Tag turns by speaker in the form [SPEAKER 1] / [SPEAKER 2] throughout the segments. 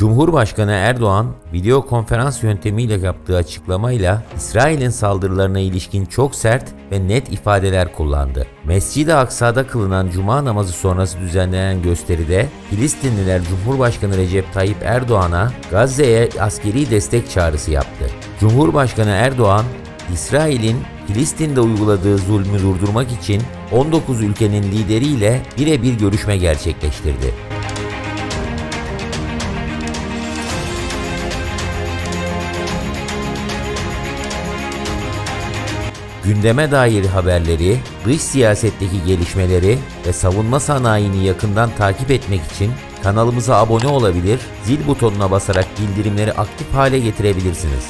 [SPEAKER 1] Cumhurbaşkanı Erdoğan, video konferans yöntemiyle yaptığı açıklamayla İsrail'in saldırılarına ilişkin çok sert ve net ifadeler kullandı. Mescid-i Aksa'da kılınan Cuma namazı sonrası düzenlenen gösteride Filistinliler Cumhurbaşkanı Recep Tayyip Erdoğan'a Gazze'ye askeri destek çağrısı yaptı. Cumhurbaşkanı Erdoğan, İsrail'in Filistin'de uyguladığı zulmü durdurmak için 19 ülkenin lideriyle birebir görüşme gerçekleştirdi. Gündeme dair haberleri, dış siyasetteki gelişmeleri ve savunma sanayini yakından takip etmek için kanalımıza abone olabilir, zil butonuna basarak bildirimleri aktif hale getirebilirsiniz.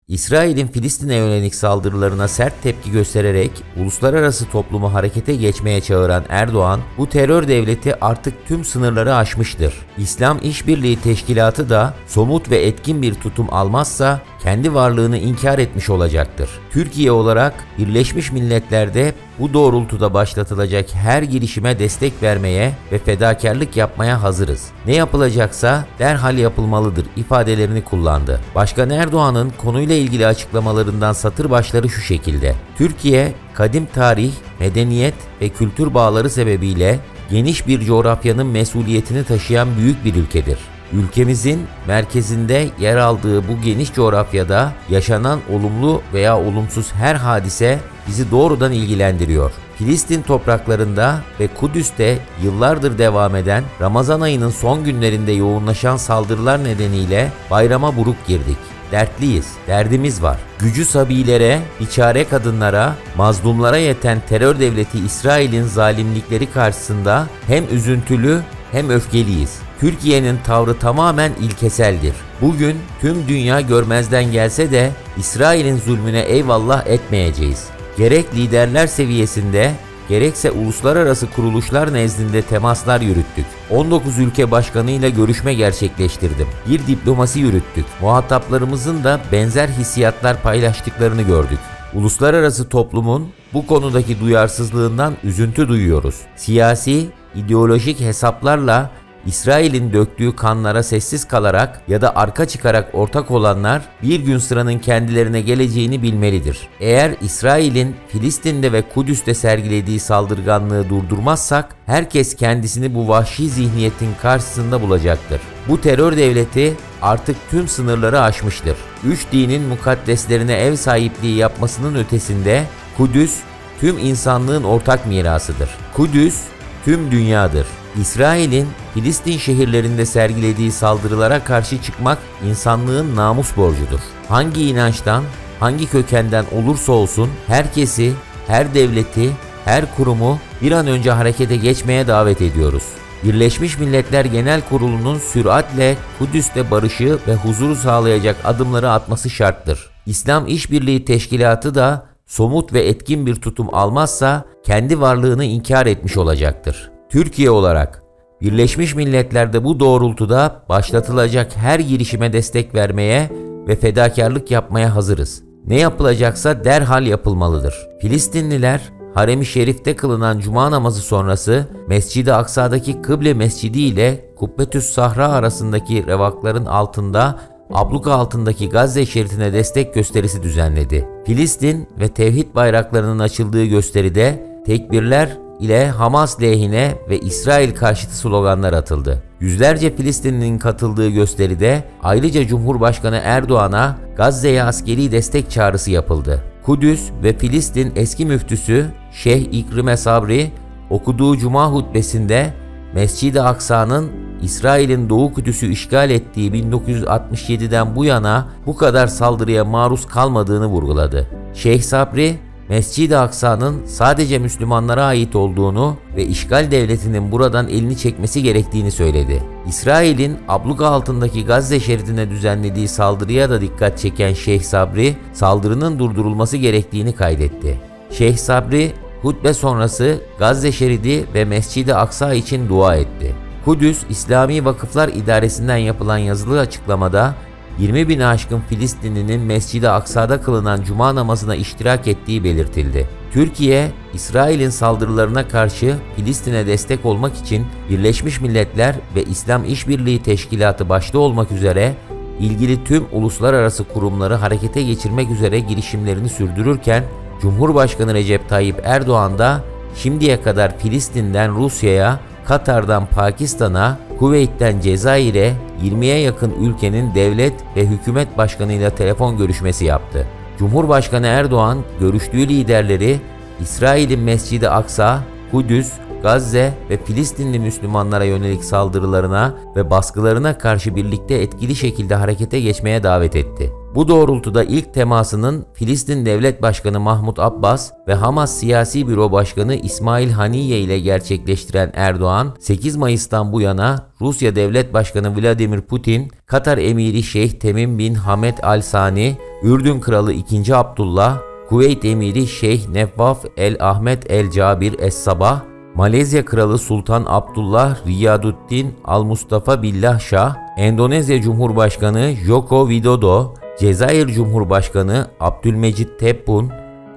[SPEAKER 1] İsrail'in Filistin'e yönelik saldırılarına sert tepki göstererek uluslararası toplumu harekete geçmeye çağıran Erdoğan, bu terör devleti artık tüm sınırları aşmıştır. İslam İşbirliği Teşkilatı da somut ve etkin bir tutum almazsa kendi varlığını inkar etmiş olacaktır. Türkiye olarak Birleşmiş Milletler'de bu doğrultuda başlatılacak her girişime destek vermeye ve fedakarlık yapmaya hazırız. Ne yapılacaksa derhal yapılmalıdır ifadelerini kullandı. Başkan Erdoğan'ın konuyla ilgili açıklamalarından satır başları şu şekilde: Türkiye, kadim tarih, medeniyet ve kültür bağları sebebiyle geniş bir coğrafyanın mesuliyetini taşıyan büyük bir ülkedir. Ülkemizin merkezinde yer aldığı bu geniş coğrafyada yaşanan olumlu veya olumsuz her hadise bizi doğrudan ilgilendiriyor. Filistin topraklarında ve Kudüs'te yıllardır devam eden Ramazan ayının son günlerinde yoğunlaşan saldırılar nedeniyle bayrama buruk girdik. Dertliyiz, derdimiz var. Gücü sabilere, biçare kadınlara, mazlumlara yeten terör devleti İsrail'in zalimlikleri karşısında hem üzüntülü hem öfkeliyiz. Türkiye'nin tavrı tamamen ilkeseldir. Bugün tüm dünya görmezden gelse de İsrail'in zulmüne eyvallah etmeyeceğiz. Gerek liderler seviyesinde, gerekse uluslararası kuruluşlar nezdinde temaslar yürüttük. 19 ülke başkanıyla görüşme gerçekleştirdim. Bir diplomasi yürüttük. Muhataplarımızın da benzer hissiyatlar paylaştıklarını gördük. Uluslararası toplumun bu konudaki duyarsızlığından üzüntü duyuyoruz. Siyasi, ideolojik hesaplarla İsrail'in döktüğü kanlara sessiz kalarak ya da arka çıkarak ortak olanlar bir gün sıranın kendilerine geleceğini bilmelidir. Eğer İsrail'in Filistin'de ve Kudüs'te sergilediği saldırganlığı durdurmazsak herkes kendisini bu vahşi zihniyetin karşısında bulacaktır. Bu terör devleti artık tüm sınırları aşmıştır. Üç dinin mukaddeslerine ev sahipliği yapmasının ötesinde Kudüs tüm insanlığın ortak mirasıdır. Kudüs tüm dünyadır. İsrail'in Filistin şehirlerinde sergilediği saldırılara karşı çıkmak insanlığın namus borcudur. Hangi inançtan, hangi kökenden olursa olsun herkesi, her devleti, her kurumu bir an önce harekete geçmeye davet ediyoruz. Birleşmiş Milletler Genel Kurulu'nun süratle Kudüs'te barışı ve huzuru sağlayacak adımları atması şarttır. İslam İşbirliği Teşkilatı da somut ve etkin bir tutum almazsa kendi varlığını inkar etmiş olacaktır. Türkiye olarak Birleşmiş Milletler'de bu doğrultuda başlatılacak her girişime destek vermeye ve fedakarlık yapmaya hazırız. Ne yapılacaksa derhal yapılmalıdır. Filistinliler, Harem-i Şerif'te kılınan Cuma namazı sonrası Mescid-i Aksa'daki Kıble Mescidi ile Kubbetüs Sahra arasındaki revakların altında abluka altındaki Gazze şeridine destek gösterisi düzenledi. Filistin ve tevhid bayraklarının açıldığı gösteride tekbirler ile Hamas lehine ve İsrail karşıtı sloganlar atıldı. Yüzlerce Filistinlinin katıldığı gösteride ayrıca Cumhurbaşkanı Erdoğan'a Gazze'ye askeri destek çağrısı yapıldı. Kudüs ve Filistin eski müftüsü Şeyh İkrime Sabri okuduğu Cuma hutbesinde Mescid-i Aksa'nın İsrail'in Doğu Kudüs'ü işgal ettiği 1967'den bu yana bu kadar saldırıya maruz kalmadığını vurguladı. Şeyh Sabri, Mescid-i Aksa'nın sadece Müslümanlara ait olduğunu ve işgal devletinin buradan elini çekmesi gerektiğini söyledi. İsrail'in abluka altındaki Gazze şeridine düzenlediği saldırıya da dikkat çeken Şeyh Sabri, saldırının durdurulması gerektiğini kaydetti. Şeyh Sabri, hutbe sonrası Gazze şeridi ve Mescid-i Aksa için dua etti. Kudüs İslami Vakıflar İdaresi'nden yapılan yazılı açıklamada 20 bin aşkın Filistinlinin Mescid-i Aksa'da kılınan Cuma namazına iştirak ettiği belirtildi. Türkiye, İsrail'in saldırılarına karşı Filistin'e destek olmak için Birleşmiş Milletler ve İslam İşbirliği Teşkilatı başta olmak üzere ilgili tüm uluslararası kurumları harekete geçirmek üzere girişimlerini sürdürürken, Cumhurbaşkanı Recep Tayyip Erdoğan da şimdiye kadar Filistin'den Rusya'ya, Katar'dan Pakistan'a, Kuveyt'ten Cezayir'e 20'ye yakın ülkenin devlet ve hükümet başkanıyla telefon görüşmesi yaptı. Cumhurbaşkanı Erdoğan, görüştüğü liderleri İsrail'in Mescid-i Aksa, Kudüs, Gazze ve Filistinli Müslümanlara yönelik saldırılarına ve baskılarına karşı birlikte etkili şekilde harekete geçmeye davet etti. Bu doğrultuda ilk temasının Filistin Devlet Başkanı Mahmut Abbas ve Hamas Siyasi Büro Başkanı İsmail Haniyeh ile gerçekleştiren Erdoğan, 8 Mayıs'tan bu yana Rusya Devlet Başkanı Vladimir Putin, Katar Emiri Şeyh Temim bin Hamed Al Sani, Ürdün Kralı II. Abdullah, Kuveyt Emiri Şeyh Nevvaf El Ahmed El Cabir Es Sabah, Malezya Kralı Sultan Abdullah Riyaduddin Al Mustafa Billah Şah, Endonezya Cumhurbaşkanı Joko Widodo, Cezayir Cumhurbaşkanı Abdülmecit Tebboune,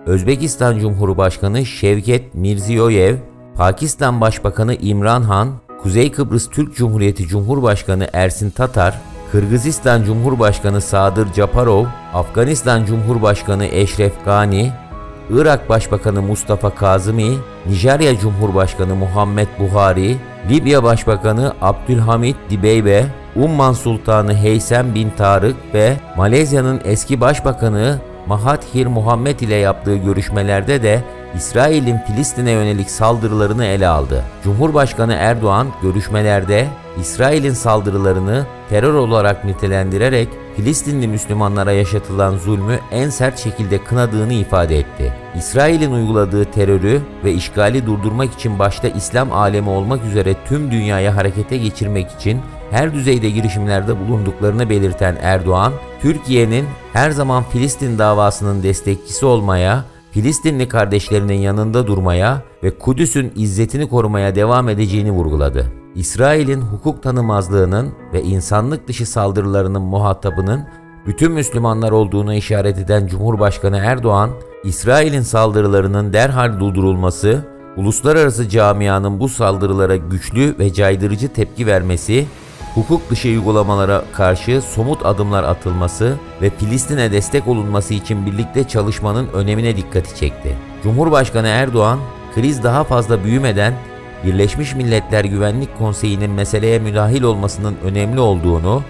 [SPEAKER 1] Özbekistan Cumhurbaşkanı Şevket Mirziyoyev, Pakistan Başbakanı İmran Han, Kuzey Kıbrıs Türk Cumhuriyeti Cumhurbaşkanı Ersin Tatar, Kırgızistan Cumhurbaşkanı Sadır Japarov, Afganistan Cumhurbaşkanı Eşref Gani, Irak Başbakanı Mustafa Kazımi, Nijerya Cumhurbaşkanı Muhammed Buhari, Libya Başbakanı Abdülhamid Dibeibe, Umman Sultanı Heysem bin Tarık ve Malezya'nın eski Başbakanı Mahathir Muhammed ile yaptığı görüşmelerde de İsrail'in Filistin'e yönelik saldırılarını ele aldı. Cumhurbaşkanı Erdoğan görüşmelerde İsrail'in saldırılarını terör olarak nitelendirerek Filistinli Müslümanlara yaşatılan zulmü en sert şekilde kınadığını ifade etti. İsrail'in uyguladığı terörü ve işgali durdurmak için başta İslam alemi olmak üzere tüm dünyaya harekete geçirmek için her düzeyde girişimlerde bulunduklarını belirten Erdoğan, Türkiye'nin her zaman Filistin davasının destekçisi olmaya, Filistinli kardeşlerinin yanında durmaya ve Kudüs'ün izzetini korumaya devam edeceğini vurguladı. İsrail'in hukuk tanımazlığının ve insanlık dışı saldırılarının muhatabının bütün Müslümanlar olduğuna işaret eden Cumhurbaşkanı Erdoğan, İsrail'in saldırılarının derhal durdurulması, uluslararası camianın bu saldırılara güçlü ve caydırıcı tepki vermesi, hukuk dışı uygulamalara karşı somut adımlar atılması ve Filistin'e destek olunması için birlikte çalışmanın önemine dikkati çekti. Cumhurbaşkanı Erdoğan, kriz daha fazla büyümeden Birleşmiş Milletler Güvenlik Konseyi'nin meseleye müdahil olmasının önemli olduğunu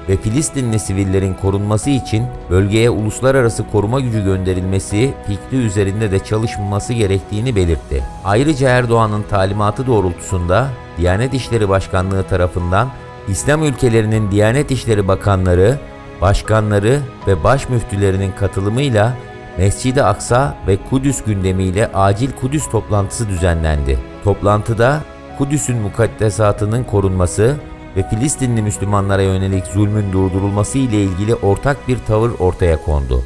[SPEAKER 1] ve Filistinli sivillerin korunması için bölgeye uluslararası koruma gücü gönderilmesi fikri üzerinde de çalışılması gerektiğini belirtti. Ayrıca Erdoğan'ın talimatı doğrultusunda Diyanet İşleri Başkanlığı tarafından İslam ülkelerinin Diyanet İşleri Bakanları, Başkanları ve Başmüftülerinin katılımıyla Mescid-i Aksa ve Kudüs gündemiyle acil Kudüs toplantısı düzenlendi. Toplantıda Kudüs'ün mukaddesatının korunması ve Filistinli Müslümanlara yönelik zulmün durdurulması ile ilgili ortak bir tavır ortaya kondu.